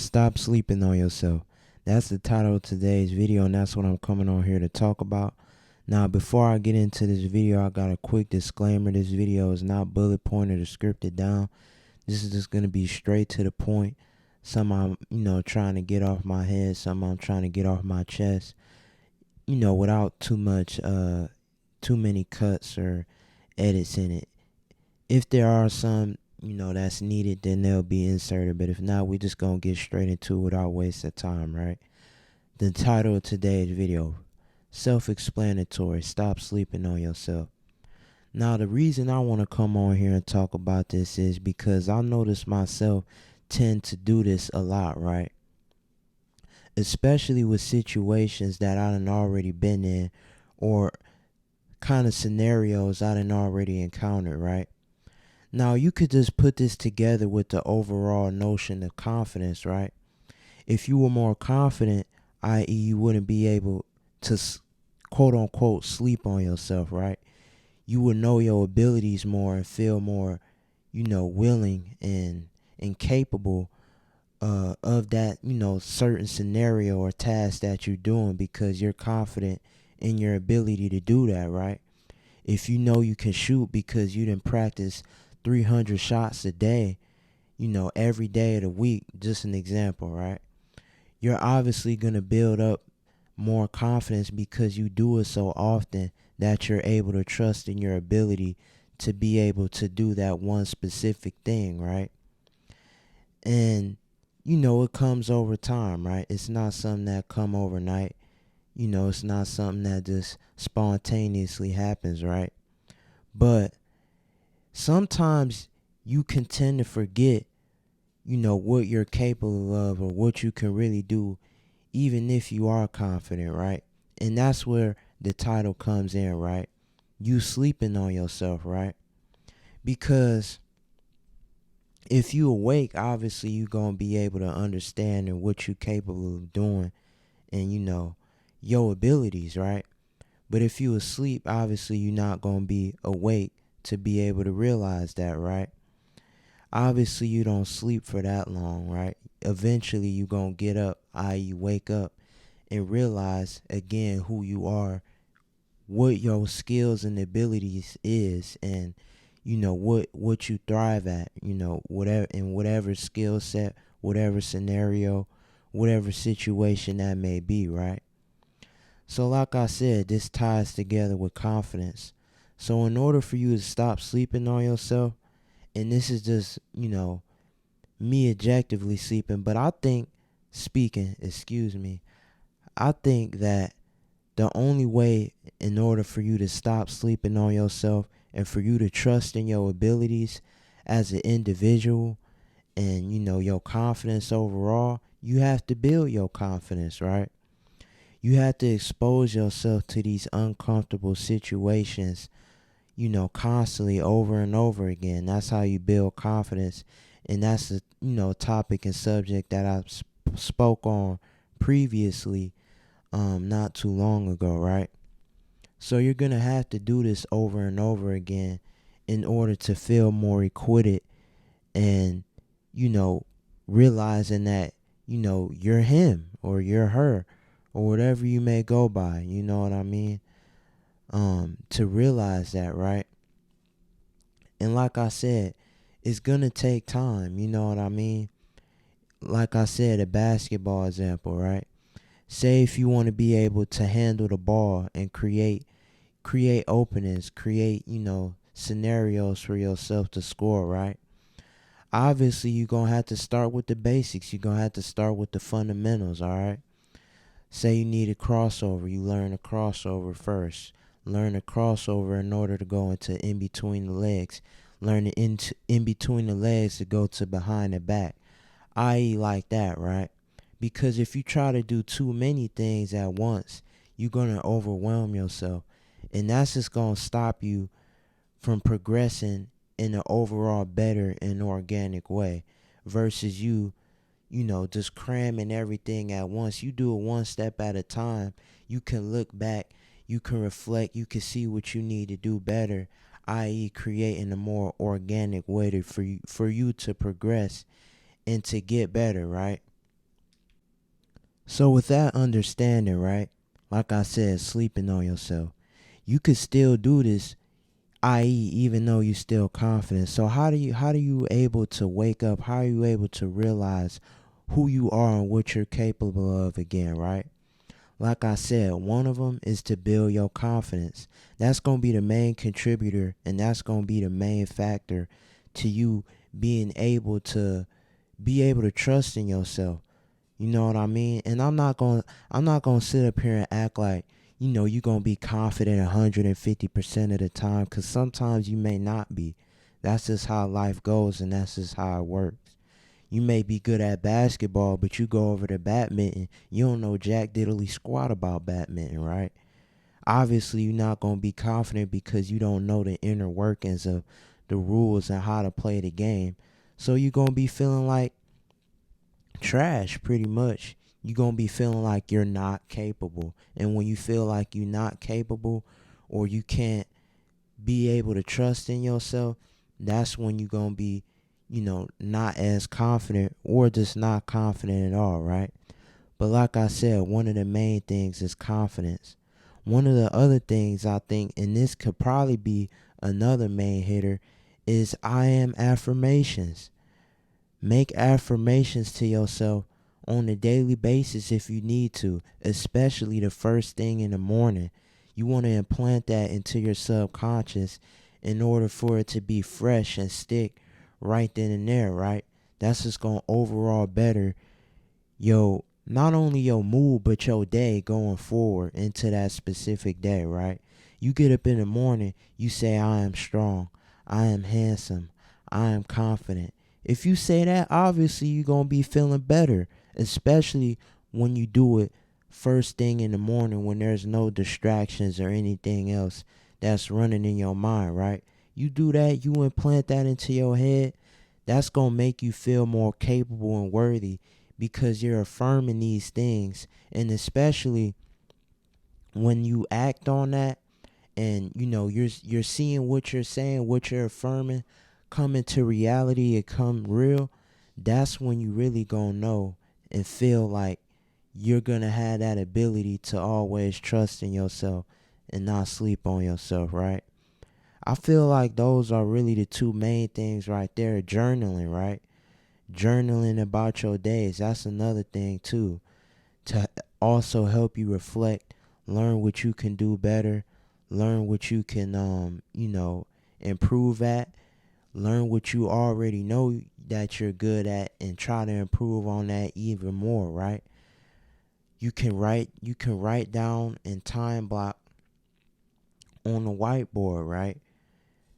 Stop sleeping on yourself. That's the title of today's video, and that's what I'm coming on here to talk about. Now, before I get into this video, I got a quick disclaimer. This video is not bullet pointed or scripted down. This is just going to be straight to the point. Something I'm, trying to get off my head, something I'm trying to get off my chest, without too many cuts or edits in it. If there are some, that's needed, then they'll be inserted. But if not, we just gonna get straight into it without wasting time, right? The title of today's video, self-explanatory, stop sleeping on yourself. Now, the reason I want to come on here and talk about this is because I notice myself tend to do this a lot, right? Especially with situations that I done already been in, or kind of scenarios I done already encountered, right? Now, you could just put this together with the overall notion of confidence, right? If you were more confident, i.e., you wouldn't be able to quote unquote sleep on yourself, right? You would know your abilities more and feel more, willing and capable of that, certain scenario or task that you're doing because you're confident in your ability to do that, right? If you know you can shoot because you didn't practice 300 shots a day, every day of the week, just an example, right? You're obviously going to build up more confidence because you do it so often that you're able to trust in your ability to be able to do that one specific thing, right? And, it comes over time, right? It's not something that come overnight. It's not something that just spontaneously happens, right? But sometimes you can tend to forget, what you're capable of or what you can really do, even if you are confident, right? And that's where the title comes in, right? You sleeping on yourself, right? Because if you awake, obviously you're going to be able to understand and what you're capable of doing and, your abilities, right? But if you asleep, obviously you're not going to be awake to be able to realize that, right? Obviously you don't sleep for that long, right? Eventually you going to get up, i.e. wake up and realize again who you are, what your skills and abilities is, and what you thrive at, whatever in whatever skill set, whatever scenario, whatever situation that may be, right? So like I said, this ties together with confidence. So in order for you to stop sleeping on yourself, and this is just, me objectively sleeping, but I think that the only way in order for you to stop sleeping on yourself and for you to trust in your abilities as an individual and, your confidence overall, you have to build your confidence, right? You have to expose yourself to these uncomfortable situations, constantly over and over again. That's how you build confidence. And that's the, topic and subject that I spoke on previously, not too long ago, right? So you're going to have to do this over and over again in order to feel more equipped and, realizing that, you're him or you're her or whatever you may go by, you know what I mean? To realize that, right? And like I said, it's gonna take time, you know what I mean? Like I said, a basketball example, right? Say if you want to be able to handle the ball and create openings, create, scenarios for yourself to score, right? Obviously, you're gonna have to start with the basics. You're gonna have to start with the fundamentals, all right? Say you need a crossover, you learn a crossover first. Learn a crossover in order to go into in between the legs. Learn the in between the legs to go to behind the back. I.e. like that, right? Because if you try to do too many things at once, you're going to overwhelm yourself. And that's just going to stop you from progressing in an overall better and organic way versus you, just cramming everything at once. You do it one step at a time. You can look back, you can reflect, you can see what you need to do better, i.e. creating a more organic way for you to progress and to get better, right? So with that understanding, right? Like I said, sleeping on yourself. You could still do this, i.e., even though you're still confident. So how do you able to wake up? How are you able to realize who you are and what you're capable of again, right? Like I said, one of them is to build your confidence. That's going to be the main contributor, and that's going to be the main factor to you being able to trust in yourself. You know what I mean? And I'm not gonna sit up here and act like, you're gonna be confident 150% of the time, because sometimes you may not be. That's just how life goes, and that's just how it works. You may be good at basketball, but you go over to badminton, you don't know jack diddly squat about badminton, right? Obviously, you're not gonna be confident because you don't know the inner workings of the rules and how to play the game. So you're gonna be feeling like trash pretty much. You're going to be feeling like you're not capable. And when you feel like you're not capable, or you can't be able to trust in yourself, that's when you're going to be, not as confident, or just not confident at all, right? But like I said, one of the main things is confidence. One of the other things I think, and this could probably be another main hitter, is I am affirmations. Make affirmations to yourself on a daily basis if you need to, especially the first thing in the morning. You want to implant that into your subconscious in order for it to be fresh and stick right then and there, right? That's just going to overall better not only your mood, but your day going forward into that specific day, right? You get up in the morning, you say, I am strong, I am handsome, I am confident. If you say that, obviously you're going to be feeling better, especially when you do it first thing in the morning when there's no distractions or anything else that's running in your mind, right? You do that, you implant that into your head, that's going to make you feel more capable and worthy, because you're affirming these things. And especially when you act on that, and you're seeing what you're saying, what you're affirming come into reality and come real, that's when you really gonna know and feel like you're gonna have that ability to always trust in yourself and not sleep on yourself, right? I feel like those are really the two main things right there. Journaling, right? Journaling about your days, that's another thing too, to also help you reflect, learn what you can do better, learn what you can improve at, learn what you already know that you're good at, and try to improve on that even more, right? You can write down and time block on the whiteboard, right?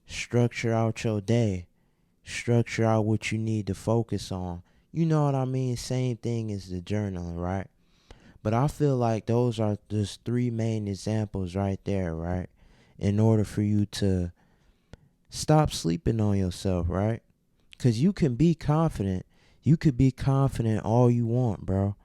Structure out your day, structure out what you need to focus on. You know what I mean? Same thing as the journaling, right? But I feel like those are just three main examples right there, right? In order for you to stop sleeping on yourself, right? Because you can be confident. You could be confident all you want, bro.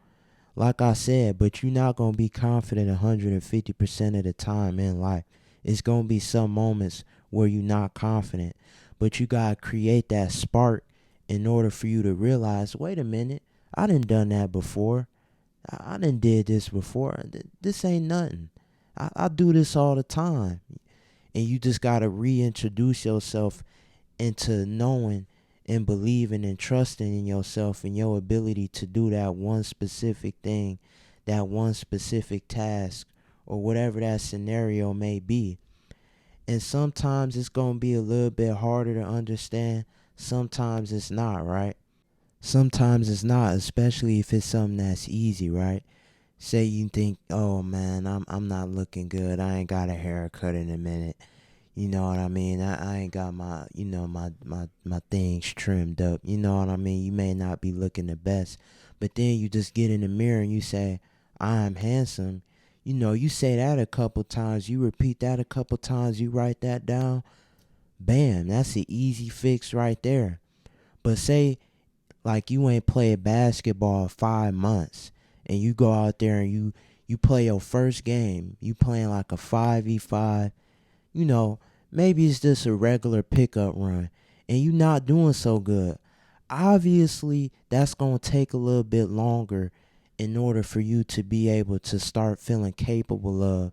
Like I said, but you're not going to be confident 150% of the time in life. It's going to be some moments where you're not confident. But you got to create that spark in order for you to realize, wait a minute, I done that before. I done did this before. This ain't nothing. I do this all the time. And you just got to reintroduce yourself into knowing and believing and trusting in yourself and your ability to do that one specific thing, that one specific task, or whatever that scenario may be. And sometimes it's going to be a little bit harder to understand. Sometimes it's not, right? Sometimes it's not, especially if it's something that's easy, right? Say you think, oh man, I'm not looking good. I ain't got a haircut in a minute. You know what I mean? I ain't got my things trimmed up. You know what I mean? You may not be looking the best, but then you just get in the mirror and you say, I'm handsome. You say that a couple times, you repeat that a couple times, you write that down. Bam, that's an easy fix right there. But say like you ain't played basketball 5 months, and you go out there and you play your first game. You playing like a 5v5. you know, Maybe it's just a regular pickup run and you not doing so good. Obviously, that's going to take a little bit longer in order for you to be able to start feeling capable of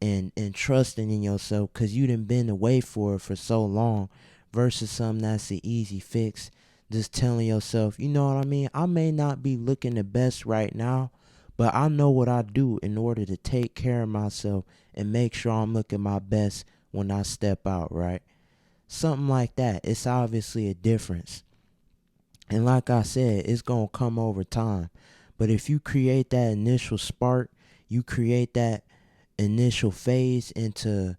and trusting in yourself, because you done been away for it for so long, versus something that's an easy fix. Just telling yourself, you know what I mean? I may not be looking the best right now, but I know what I do in order to take care of myself and make sure I'm looking my best when I step out, right? Something like that. It's obviously a difference. And like I said, it's going to come over time. But if you create that initial spark, you create that initial phase into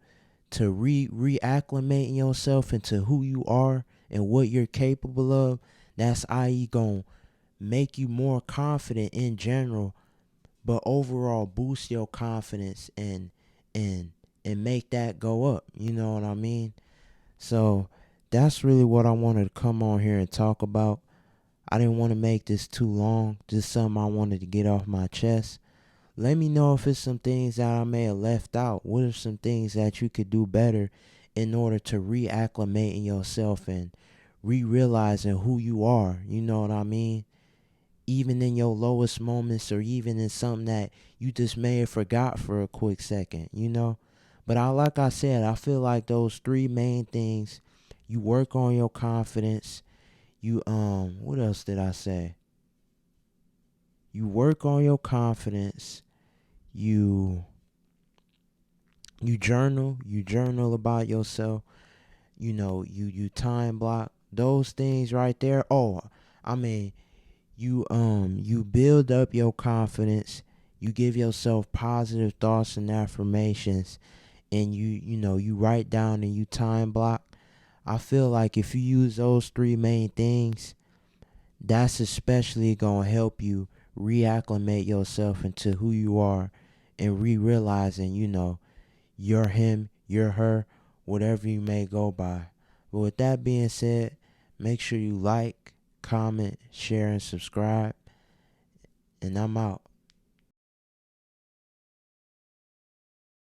to reacclimating yourself into who you are and what you're capable of, that's i.e. going to make you more confident in general, but overall boost your confidence and and make that go up. You know what I mean? So that's really what I wanted to come on here and talk about. I didn't want to make this too long, just something I wanted to get off my chest. Let me know if it's some things that I may have left out. What are some things that you could do better in order to reacclimating yourself and re-realizing who you are? You know what I mean? Even in your lowest moments, or even in something that you just may have forgot for a quick second, you know? But like I said, I feel like those three main things, you work on your confidence, you what else did I say? You work on your confidence, you you journal about yourself, you know, you time block those things right there. Oh, I mean, you build up your confidence, you give yourself positive thoughts and affirmations, and you know, you write down and you time block. I feel like if you use those three main things, that's especially gonna help you reacclimate yourself into who you are and realizing, you know, you're him, you're her, whatever you may go by. But with that being said, make sure you like, comment, share, and subscribe. And I'm out.